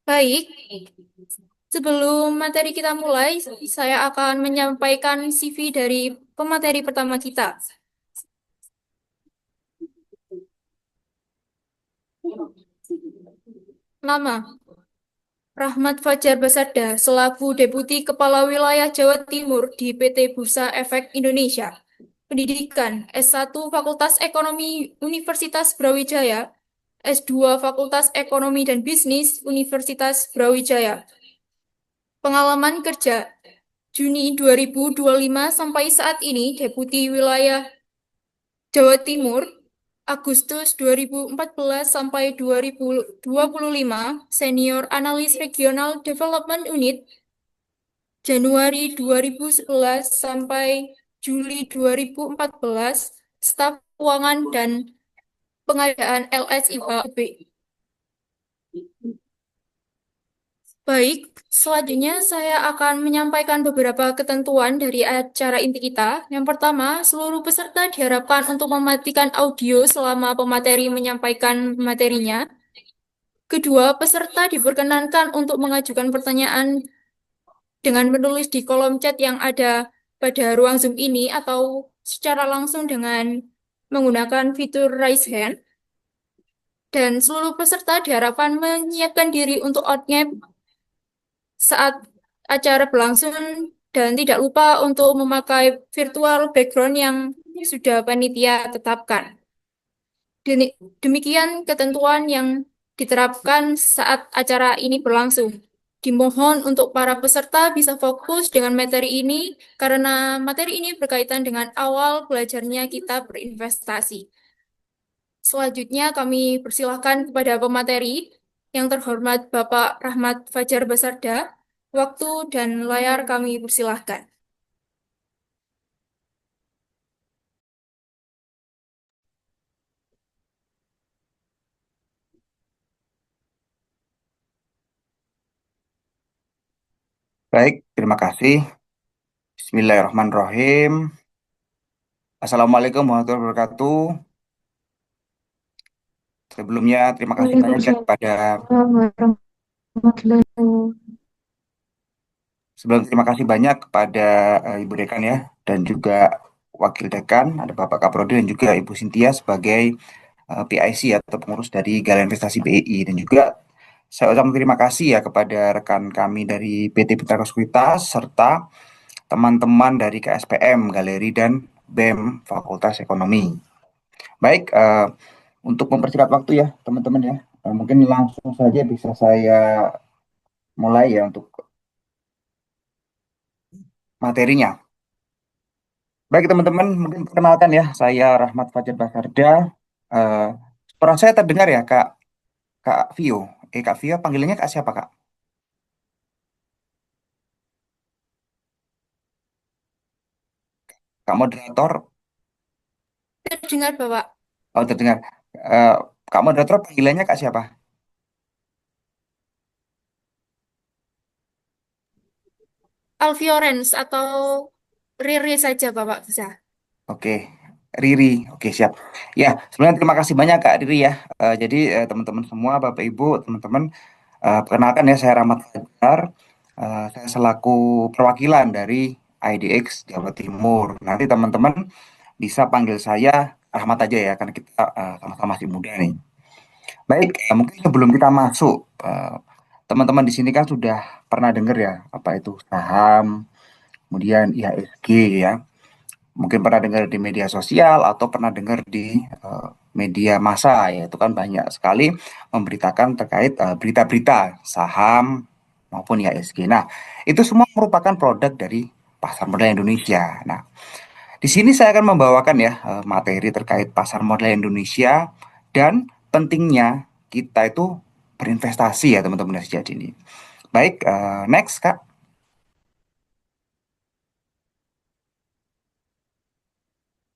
Baik, sebelum materi kita mulai, saya akan menyampaikan CV dari pemateri pertama kita. Nama, Rahmat Fajar Basada, selaku Deputi Kepala Wilayah Jawa Timur di PT Bursa Efek Indonesia. Pendidikan S1 Fakultas Ekonomi Universitas Brawijaya, S2 Fakultas Ekonomi dan Bisnis Universitas Brawijaya. Pengalaman kerja Juni 2025 sampai saat ini Deputi Wilayah Jawa Timur, Agustus 2014 sampai 2025, Senior Analis Regional Development Unit, Januari 2011 sampai Juli 2014, Staf Keuangan dan Pengadaan LSIHB. Baik, selanjutnya saya akan menyampaikan beberapa ketentuan dari acara inti kita. Yang pertama, seluruh peserta diharapkan untuk mematikan audio selama pemateri menyampaikan materinya. Kedua, peserta diperkenankan untuk mengajukan pertanyaan dengan menulis di kolom chat yang ada pada ruang Zoom ini atau secara langsung dengan menggunakan fitur raise hand. Dan seluruh peserta diharapkan menyiapkan diri untuk outngame saat acara berlangsung dan tidak lupa untuk memakai virtual background yang sudah panitia tetapkan. Demikian ketentuan yang diterapkan saat acara ini berlangsung. Dimohon untuk para peserta bisa fokus dengan materi ini karena materi ini berkaitan dengan awal belajarnya kita berinvestasi. Selanjutnya kami persilahkan kepada pemateri yang terhormat Bapak Rahmat Fajar Basarda. Waktu dan layar kami persilahkan. Baik, terima kasih. Bismillahirrahmanirrahim. Assalamualaikum warahmatullahi wabarakatuh. Sebelumnya, terima kasih banyak ya Waalaikumsalam kepada warahmatullahi wabarakatuh. sebelum terima kasih banyak kepada Ibu Dekan ya dan juga Wakil Dekan, ada Bapak Kaprodi dan juga Ibu Sintia sebagai PIC atau pengurus dari Galeri Investasi BI dan juga saya ucapkan terima kasih ya kepada rekan kami dari PT Putra Sekuritas serta teman-teman dari KSPM, Galeri dan BEM Fakultas Ekonomi. Baik, untuk mempersingkat waktu ya teman-teman ya, mungkin langsung saja bisa saya mulai ya untuk materinya. Baik teman-teman, mungkin perkenalkan ya, saya Rahmat Fajar Basarda. Eh, Suara saya terdengar ya Kak Vio. Kak Vio, panggilannya Kak siapa Kak? Kak moderator, Terdengar Bapak oh terdengar. Eh, Kak moderator panggilannya Kak siapa? Alfiorens atau Riri saja Bapak bisa. Oke, Riri. Oke, siap. Ya, sebenarnya terima kasih banyak Kak Riri ya. Jadi teman-teman semua, Bapak Ibu, teman-teman, perkenalkan ya saya Rahmat Fajar. Saya selaku perwakilan dari IDX Jawa Timur. Nanti teman-teman bisa panggil saya Rahmat aja ya, karena kita sama-sama masih muda nih. Baik, mungkin sebelum kita masuk, teman-teman di sini kan sudah pernah dengar ya, apa itu saham, kemudian IHSG ya. Mungkin pernah dengar di media sosial atau pernah dengar di media massa ya. Itu kan banyak sekali memberitakan terkait berita-berita saham maupun IHSG. Nah, itu semua merupakan produk dari pasar modal Indonesia. Nah, di sini saya akan membawakan ya materi terkait pasar modal Indonesia dan pentingnya kita itu berinvestasi ya teman-teman yang sejati ini. Baik, next Kak.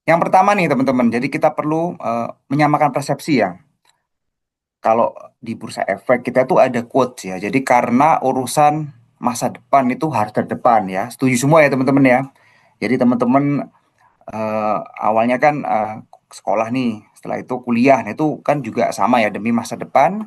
Yang pertama nih teman-teman, jadi kita perlu menyamakan persepsi ya. Kalau di bursa efek kita tuh ada quotes ya. Jadi karena urusan masa depan itu harus terdepan ya. Setuju semua ya teman-teman ya. Jadi teman-teman awalnya kan sekolah nih, setelah itu kuliah, nah itu kan juga sama ya demi masa depan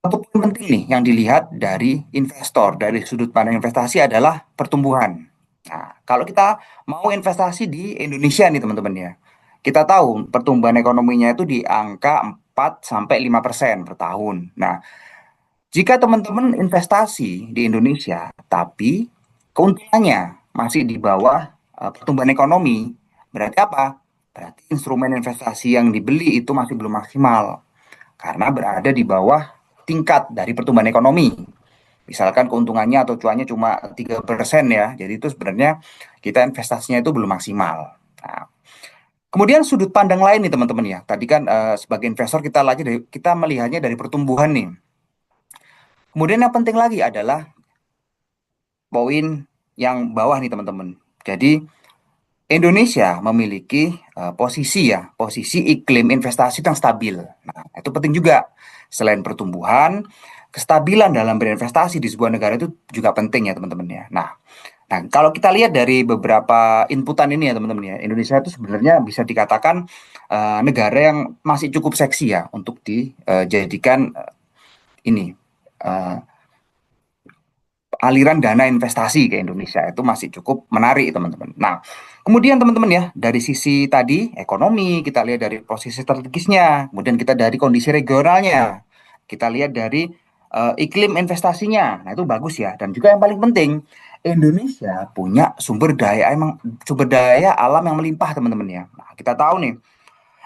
Satu poin penting nih yang dilihat dari investor, dari sudut pandang investasi adalah pertumbuhan. Nah, kalau kita mau investasi di Indonesia nih teman-teman ya, kita tahu pertumbuhan ekonominya itu di angka 4 sampai 5% per tahun. Nah, jika teman-teman investasi di Indonesia, tapi keuntungannya masih di bawah pertumbuhan ekonomi, berarti apa? Berarti instrumen investasi yang dibeli itu masih belum maksimal karena berada di bawah tingkat dari pertumbuhan ekonomi. Misalkan keuntungannya atau cuannya cuma 3% ya. Jadi itu sebenarnya kita investasinya itu belum maksimal. Nah, kemudian sudut pandang lain nih teman-teman ya. Tadi kan sebagai investor kita melihatnya dari pertumbuhan nih. Kemudian yang penting lagi adalah poin yang bawah nih teman-teman. Jadi Indonesia memiliki posisi iklim investasi yang stabil. Nah, itu penting juga. Selain pertumbuhan, kestabilan dalam berinvestasi di sebuah negara itu juga penting ya teman-teman ya. Nah, kalau kita lihat dari beberapa inputan ini ya teman-teman ya, Indonesia itu sebenarnya bisa dikatakan negara yang masih cukup seksi ya untuk dijadikan ini eh, aliran dana investasi ke Indonesia itu masih cukup menarik teman-teman. Nah, kemudian teman-teman ya dari sisi tadi ekonomi kita lihat dari posisi strategisnya, kemudian kita dari kondisi regionalnya, kita lihat dari iklim investasinya. Nah, itu bagus ya. Dan juga yang paling penting Indonesia punya sumber daya alam yang melimpah teman-teman ya. Nah, kita tahu nih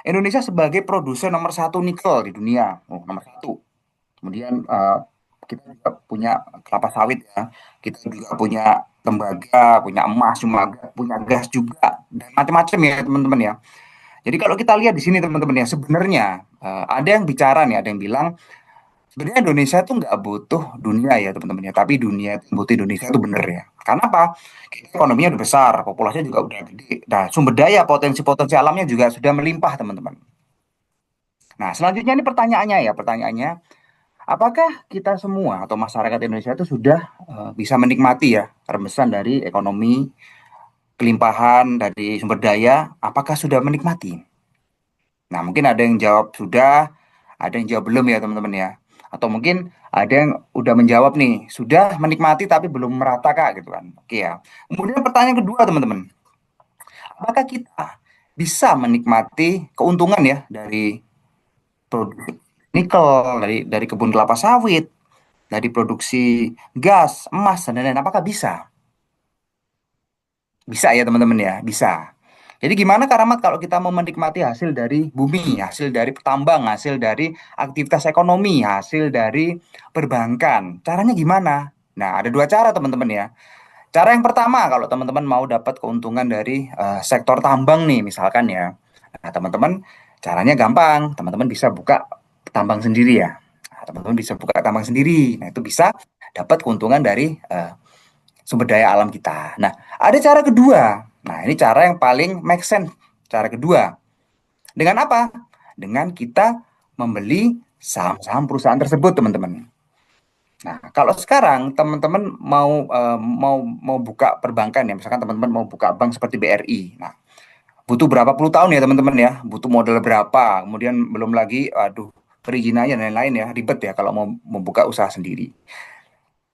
Indonesia sebagai produsen nomor satu nikel di dunia, nomor satu. Kemudian kita juga punya kelapa sawit ya. Kita juga punya tembaga, punya emas, cuma punya gas juga dan macam-macam ya teman-teman ya. Jadi kalau kita lihat di sini teman-teman ya, sebenarnya ada yang bicara nih, ada yang bilang sebenarnya Indonesia tuh nggak butuh dunia ya teman-teman ya, tapi dunia itu butuh Indonesia itu bener ya. Karena apa? Kita ekonominya udah besar, populasinya juga udah gede. Nah, sumber daya potensi-potensi alamnya juga sudah melimpah teman-teman. Nah, selanjutnya ini pertanyaannya, apakah kita semua atau masyarakat Indonesia itu sudah bisa menikmati ya rembesan dari ekonomi, kelimpahan dari sumber daya? Apakah sudah menikmati? Nah, mungkin ada yang jawab sudah, ada yang jawab belum ya teman-teman ya. Atau mungkin ada yang udah menjawab nih, sudah menikmati tapi belum merata Kak gitu kan. Oke ya. Kemudian pertanyaan kedua teman-teman, apakah kita bisa menikmati keuntungan ya dari produksi nikel, dari kebun kelapa sawit, dari produksi gas, emas, dan lain-lain. Apakah bisa? Bisa ya teman-teman ya, bisa. Jadi gimana Karamat kalau kita mau menikmati hasil dari bumi, hasil dari petambang, hasil dari aktivitas ekonomi, hasil dari perbankan. Caranya gimana? Nah, ada dua cara teman-teman ya. Cara yang pertama, kalau teman-teman mau dapat keuntungan dari sektor tambang nih, misalkan ya. Nah, teman-teman, caranya gampang. Teman-teman bisa buka tambang sendiri ya. Nah, teman-teman bisa buka tambang sendiri. Nah, itu bisa dapat keuntungan dari sumber daya alam kita. Nah, ada cara kedua. Nah, ini cara yang paling make sense. Cara kedua. Dengan apa? Dengan kita membeli saham-saham perusahaan tersebut, teman-teman. Nah, kalau sekarang teman-teman mau buka perbankan ya, misalkan teman-teman mau buka bank seperti BRI. Nah, butuh berapa puluh tahun ya teman-teman ya, butuh modal berapa, kemudian belum lagi, aduh, perizinannya dan lain-lain ya, ribet ya kalau mau membuka usaha sendiri.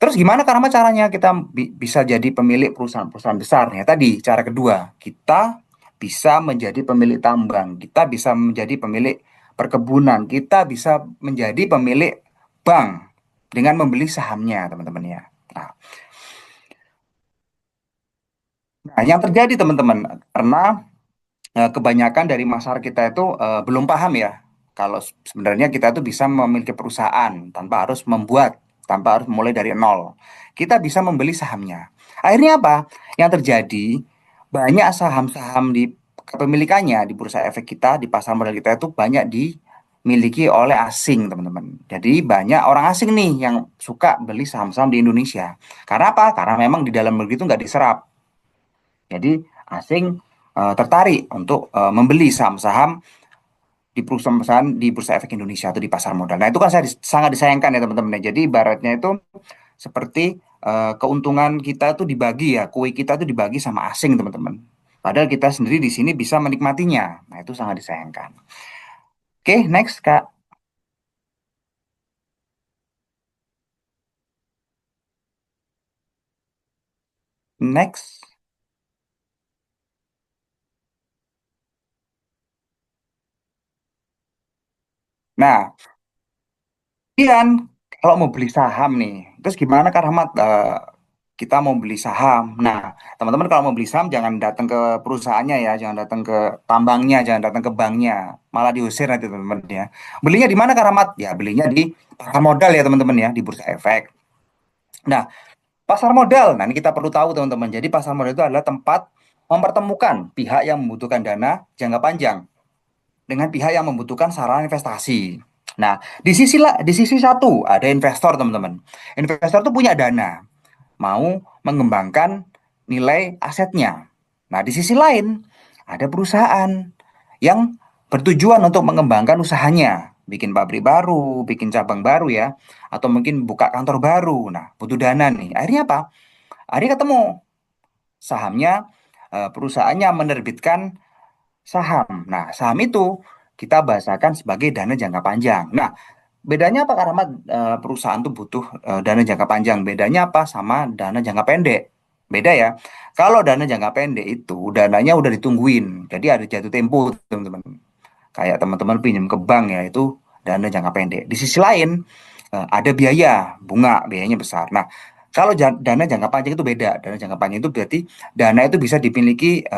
Terus gimana karena caranya kita bisa jadi pemilik perusahaan-perusahaan besar? Ya tadi cara kedua, kita bisa menjadi pemilik tambang, kita bisa menjadi pemilik perkebunan, kita bisa menjadi pemilik bank dengan membeli sahamnya, teman-teman ya. Nah, yang terjadi teman-teman karena kebanyakan dari masyarakat kita itu belum paham ya kalau sebenarnya kita itu bisa memiliki perusahaan tanpa harus mulai dari nol. Kita bisa membeli sahamnya. Akhirnya apa? Yang terjadi banyak saham-saham di kepemilikannya di bursa efek kita, di pasar modal kita itu banyak dimiliki oleh asing, teman-teman. Jadi banyak orang asing nih yang suka beli saham-saham di Indonesia. Karena apa? Karena memang di dalam negeri itu nggak diserap. Jadi asing tertarik untuk membeli saham-saham di perusahaan-perusahaan di Bursa Efek Indonesia atau di pasar modal. Nah, itu kan sangat disayangkan ya teman-teman. Jadi ibaratnya itu seperti keuntungan kita itu dibagi ya, kue kita itu dibagi sama asing teman-teman. Padahal kita sendiri di sini bisa menikmatinya. Nah, itu sangat disayangkan. Oke, next Kak. Next. Nah, kemudian kalau mau beli saham nih, terus gimana Kak Rahmat? Kita mau beli saham. Nah, teman-teman kalau mau beli saham jangan datang ke perusahaannya ya, jangan datang ke tambangnya, jangan datang ke banknya, malah diusir nanti teman-teman ya. Belinya di mana Kak Rahmat? Ya belinya di pasar modal ya teman-teman ya, di bursa efek. Nah, pasar modal. Nah, ini kita perlu tahu teman-teman. Jadi pasar modal itu adalah tempat mempertemukan pihak yang membutuhkan dana jangka panjang dengan pihak yang membutuhkan saran investasi. Nah, di sisi satu ada investor, teman-teman. Investor tuh punya dana, mau mengembangkan nilai asetnya. Nah, di sisi lain ada perusahaan yang bertujuan untuk mengembangkan usahanya, bikin pabrik baru, bikin cabang baru ya, atau mungkin buka kantor baru. Nah, butuh dana nih. Akhirnya apa? Akhirnya ketemu sahamnya, perusahaannya menerbitkan saham. Nah, saham itu kita bahasakan sebagai dana jangka panjang. Nah, bedanya apa Kak Rahmat? Perusahaan tuh butuh dana jangka panjang. Bedanya apa sama dana jangka pendek? Beda ya. Kalau dana jangka pendek itu dananya udah ditungguin. Jadi ada jatuh tempo, teman-teman. Kayak teman-teman pinjam ke bank ya, itu dana jangka pendek. Di sisi lain, ada biaya, bunga, biayanya besar. Nah, kalau dana jangka panjang itu beda. Dana jangka panjang itu berarti dana itu bisa dimiliki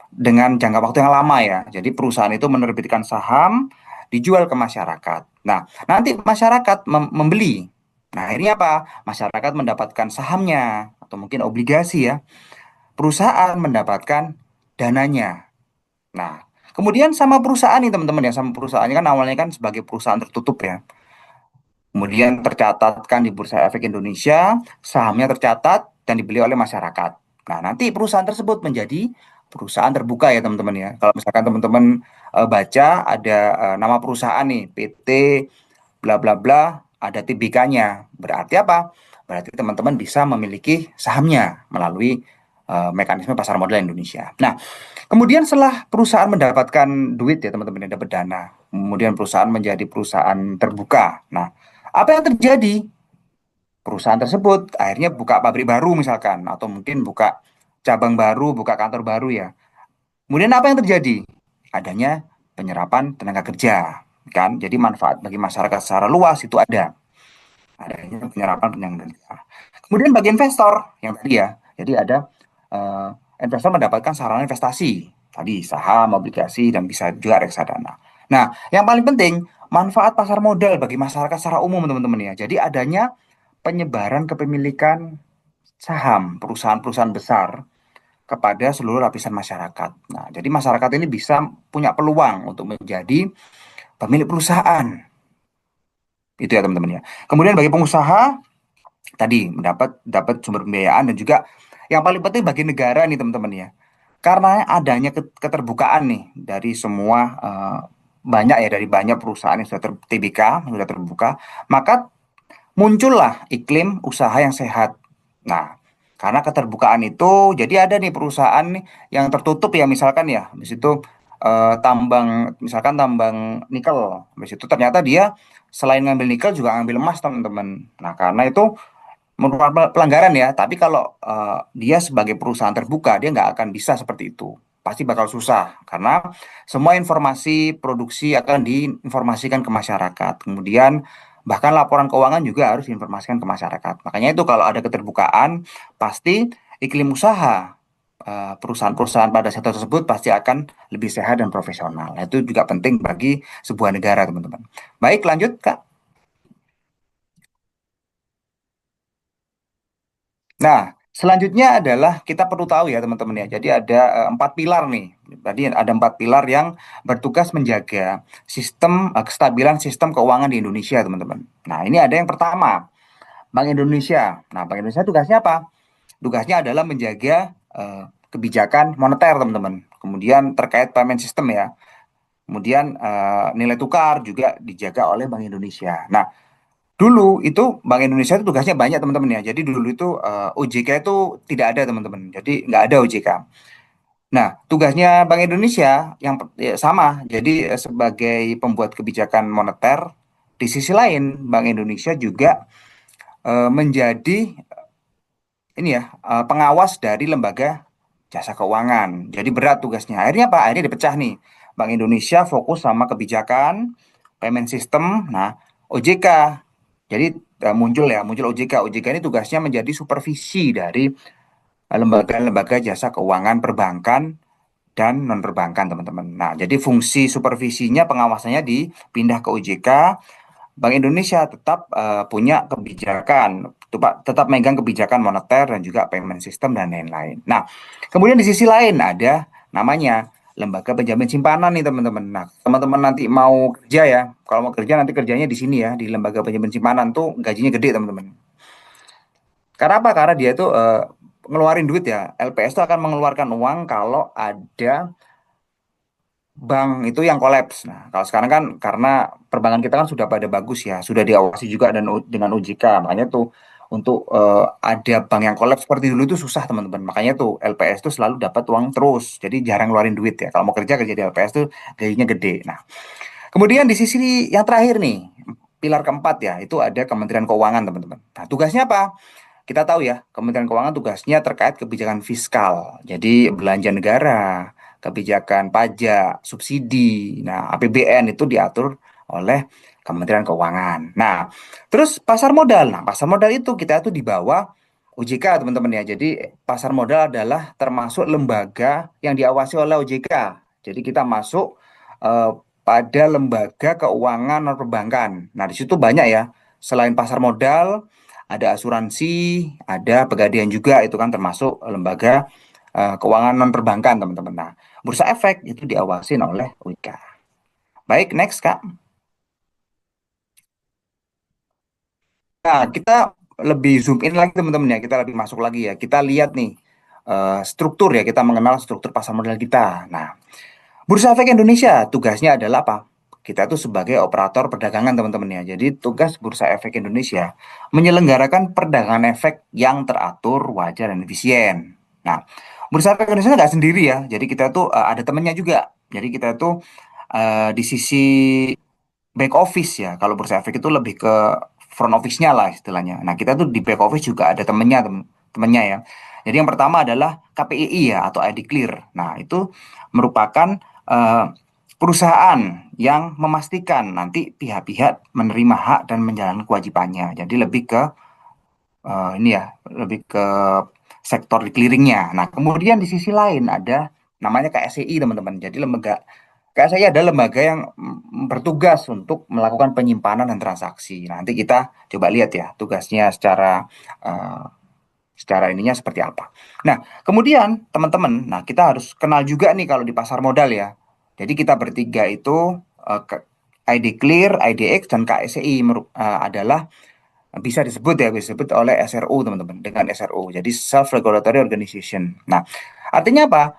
dengan jangka waktu yang lama ya. Jadi perusahaan itu menerbitkan saham, dijual ke masyarakat. Nah, nanti masyarakat membeli. Nah, akhirnya apa? Masyarakat mendapatkan sahamnya atau mungkin obligasi ya. Perusahaan mendapatkan dananya. Nah, kemudian sama perusahaan nih teman-teman ya, sama perusahaannya kan awalnya kan sebagai perusahaan tertutup ya. Kemudian tercatatkan di Bursa Efek Indonesia, sahamnya tercatat dan dibeli oleh masyarakat. Nah, nanti perusahaan tersebut menjadi perusahaan terbuka ya teman-teman ya. Kalau misalkan teman-teman baca ada nama perusahaan nih, PT bla bla bla, ada TBK-nya. Berarti apa? Berarti teman-teman bisa memiliki sahamnya melalui mekanisme pasar modal Indonesia. Nah, kemudian setelah perusahaan mendapatkan duit ya teman-teman yang dapat dana, kemudian perusahaan menjadi perusahaan terbuka. Nah, apa yang terjadi? Perusahaan tersebut akhirnya buka pabrik baru misalkan, atau mungkin buka cabang baru, buka kantor baru ya. Kemudian apa yang terjadi? Adanya penyerapan tenaga kerja, kan? Jadi manfaat bagi masyarakat secara luas itu ada. Adanya penyerapan tenaga kerja. Kemudian bagi investor yang tadi ya, jadi ada eh, investor mendapatkan sarana investasi, tadi saham, obligasi, dan bisa juga reksadana. Nah, yang paling penting manfaat pasar modal bagi masyarakat secara umum teman-teman ya. Jadi adanya penyebaran kepemilikan saham perusahaan-perusahaan besar kepada seluruh lapisan masyarakat. Nah, jadi masyarakat ini bisa punya peluang untuk menjadi pemilik perusahaan. Itu ya teman-teman ya. Kemudian bagi pengusaha tadi mendapat dapat sumber pembiayaan dan juga yang paling penting bagi negara nih teman-teman ya. Karena adanya keterbukaan nih dari semua banyak ya dari banyak perusahaan yang sudah TBK yang sudah terbuka, maka muncullah iklim usaha yang sehat. Nah, karena keterbukaan itu, jadi ada nih perusahaan nih yang tertutup ya, misalkan ya, habis itu misalkan tambang nikel, habis itu ternyata dia selain ngambil nikel juga ngambil emas teman-teman. Nah, karena itu merupakan pelanggaran ya, tapi kalau dia sebagai perusahaan terbuka, dia nggak akan bisa seperti itu. Pasti bakal susah, karena semua informasi produksi akan diinformasikan ke masyarakat. Kemudian bahkan laporan keuangan juga harus diinformasikan ke masyarakat. Makanya itu kalau ada keterbukaan, pasti iklim usaha perusahaan-perusahaan pada sektor tersebut pasti akan lebih sehat dan profesional. Nah, itu juga penting bagi sebuah negara, teman-teman. Baik, lanjut, Kak. Nah, selanjutnya adalah kita perlu tahu ya teman-teman ya. Jadi ada empat pilar nih. Tadi ada empat pilar yang bertugas menjaga kestabilan sistem keuangan di Indonesia, teman-teman. Nah, ini ada yang pertama, Bank Indonesia. Nah, Bank Indonesia tugasnya apa? Tugasnya adalah menjaga kebijakan moneter, teman-teman. Kemudian terkait payment system ya. Kemudian nilai tukar juga dijaga oleh Bank Indonesia. Nah, dulu itu Bank Indonesia itu tugasnya banyak teman-teman ya. Jadi dulu itu OJK itu tidak ada teman-teman. Jadi nggak ada OJK. Nah, tugasnya Bank Indonesia yang ya, sama. Jadi sebagai pembuat kebijakan moneter, di sisi lain Bank Indonesia juga menjadi ini ya pengawas dari lembaga jasa keuangan. Jadi berat tugasnya. Akhirnya apa? Akhirnya dipecah nih. Bank Indonesia fokus sama kebijakan, payment system. Nah, OJK. Jadi muncul OJK. OJK ini tugasnya menjadi supervisi dari lembaga-lembaga jasa keuangan perbankan dan non perbankan, teman-teman. Nah, jadi fungsi supervisinya, pengawasannya dipindah ke OJK. Bank Indonesia tetap punya kebijakan, tetap megang kebijakan moneter dan juga payment system dan lain-lain. Nah, kemudian di sisi lain ada namanya lembaga penjamin simpanan nih, teman-teman. Nah, teman-teman nanti mau kerja ya, kalau mau kerja nanti kerjanya di sini ya, di lembaga penjamin simpanan tuh gajinya gede, teman-teman. Karena apa? Karena dia tuh ngeluarin duit ya. LPS itu akan mengeluarkan uang kalau ada bank itu yang kolaps. Nah, kalau sekarang kan karena perbankan kita kan sudah pada bagus ya, sudah diawasi juga dan dengan OJK. Makanya tuh untuk ada bank yang kolaps seperti dulu itu susah, teman-teman. Makanya tuh LPS tuh selalu dapat uang terus. Jadi jarang ngeluarin duit ya. Kalau mau kerja kerja di LPS tuh gajinya gede. Nah, kemudian di sisi yang terakhir nih, pilar keempat ya, itu ada Kementerian Keuangan, teman-teman. Nah, tugasnya apa? Kita tahu ya, Kementerian Keuangan tugasnya terkait kebijakan fiskal. Jadi belanja negara, kebijakan pajak, subsidi. Nah, APBN itu diatur oleh Kementerian Keuangan. Nah, terus pasar modal. Nah, pasar modal itu kita tuh di bawah OJK, teman-teman ya. Jadi pasar modal adalah termasuk lembaga yang diawasi oleh OJK. Jadi kita masuk eh, pada lembaga keuangan non perbankan. Nah, di situ banyak ya. Selain pasar modal, ada asuransi, ada pegadaian juga, itu kan termasuk lembaga keuangan non perbankan, teman-teman. Nah, bursa efek itu diawasin oleh OJK. Baik, next Kak. Nah, kita lebih zoom in lagi, teman-teman ya. Kita lebih masuk lagi ya. Kita lihat nih struktur ya. Kita mengenal struktur pasar modal kita. Nah, Bursa Efek Indonesia tugasnya adalah apa? Kita tuh sebagai operator perdagangan, teman-teman ya. Jadi tugas Bursa Efek Indonesia menyelenggarakan perdagangan efek yang teratur, wajar, dan efisien. Nah, Bursa Efek Indonesia nggak sendiri ya. Jadi kita tuh ada temennya juga. Jadi kita tuh di sisi back office ya. Kalau Bursa Efek itu lebih ke front office-nya lah istilahnya. Nah, kita tuh di back office juga ada temennya, temennya ya. Jadi yang pertama adalah KPII ya, atau ID Clear. Nah, itu merupakan eh, perusahaan yang memastikan nanti pihak-pihak menerima hak dan menjalankan kewajibannya. Jadi lebih ke ini ya, lebih ke sektor di clearingnya. Nah, kemudian di sisi lain ada namanya KSEI, teman-teman. Jadi lembaga KSEI adalah lembaga yang bertugas untuk melakukan penyimpanan dan transaksi. Nanti kita coba lihat ya tugasnya eh, secara ininya seperti apa. Nah, kemudian teman-teman, nah kita harus kenal juga nih kalau di pasar modal ya. Jadi kita bertiga itu ID Clear, IDX, dan KSEI adalah bisa disebut ya, bisa disebut oleh SRO, teman-teman, dengan SRO. Jadi Self Regulatory Organization. Nah, artinya apa?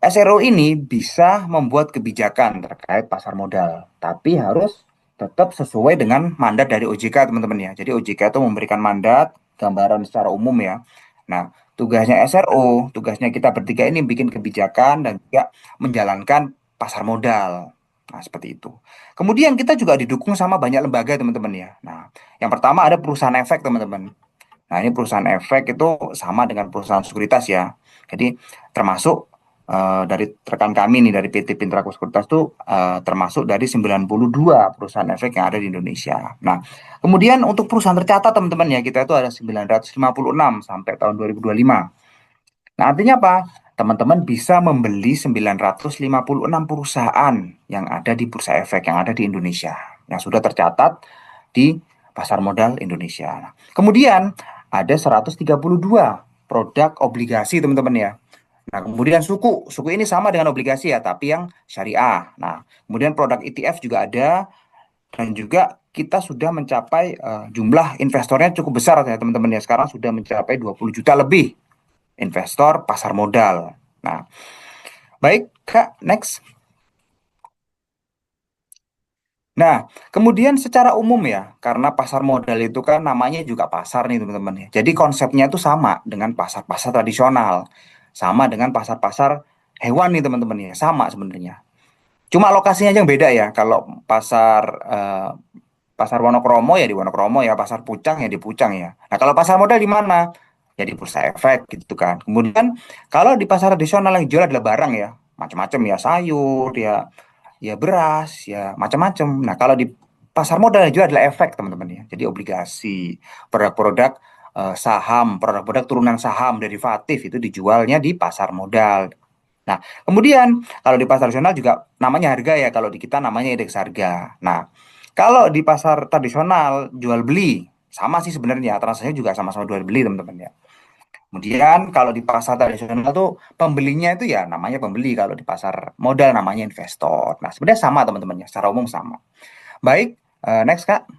SRO ini bisa membuat kebijakan terkait pasar modal, tapi harus tetap sesuai dengan mandat dari OJK, teman-teman ya. Jadi OJK itu memberikan mandat, gambaran secara umum ya. Nah, tugasnya SRO, tugasnya kita bertiga ini bikin kebijakan dan juga menjalankan pasar modal. Nah, seperti itu. Kemudian kita juga didukung sama banyak lembaga, teman-teman ya. Nah, yang pertama ada perusahaan efek, teman-teman. Nah, ini perusahaan efek itu sama dengan perusahaan sekuritas ya. Jadi termasuk dari rekan kami nih dari PT Pintraku Sekuritas itu termasuk dari 92 perusahaan efek yang ada di Indonesia. Nah, kemudian untuk perusahaan tercatat, teman-teman ya, kita itu ada 956 sampai tahun 2025. Nah, artinya apa? Teman-teman bisa membeli 956 perusahaan yang ada di Bursa Efek yang ada di Indonesia, yang sudah tercatat di pasar modal Indonesia. Nah, kemudian ada 132 produk obligasi, teman-teman ya. Nah, kemudian suku ini sama dengan obligasi ya, tapi yang syariah. Nah, kemudian produk ETF juga ada, dan juga kita sudah mencapai jumlah investornya cukup besar ya, teman-teman ya. Sekarang sudah mencapai 20 juta lebih investor pasar modal. Nah, baik Kak, next. Nah, kemudian secara umum ya, karena pasar modal itu kan namanya juga pasar nih, teman-teman ya. Jadi konsepnya itu sama dengan pasar-pasar tradisional. Sama dengan pasar-pasar hewan nih, teman-teman ya. Sama sebenarnya. Cuma lokasinya aja yang beda ya. Kalau pasar pasar Wonokromo ya di Wonokromo ya, pasar Pucang ya di Pucang ya. Nah, kalau pasar modal di mana? jadi bursa efek gitu kan. Kemudian kalau di pasar tradisional yang jual adalah barang ya, macam-macam ya, sayur ya, ya beras ya, macam-macam. Nah, kalau di pasar modal yang jual adalah efek teman-teman ya. Jadi obligasi, produk-produk saham, produk-produk turunan saham derivatif itu dijualnya di pasar modal. Nah, kemudian kalau di pasar tradisional juga namanya harga ya, kalau di kita namanya indeks harga. Nah, kalau di pasar tradisional jual beli sama sih sebenarnya, transaksinya juga sama-sama jual beli teman-teman ya. Kemudian kalau di pasar tradisional tuh pembelinya itu ya namanya pembeli, kalau di pasar modal namanya investor. Nah, sebenarnya sama teman-teman ya, secara umum sama. Baik, next Kak.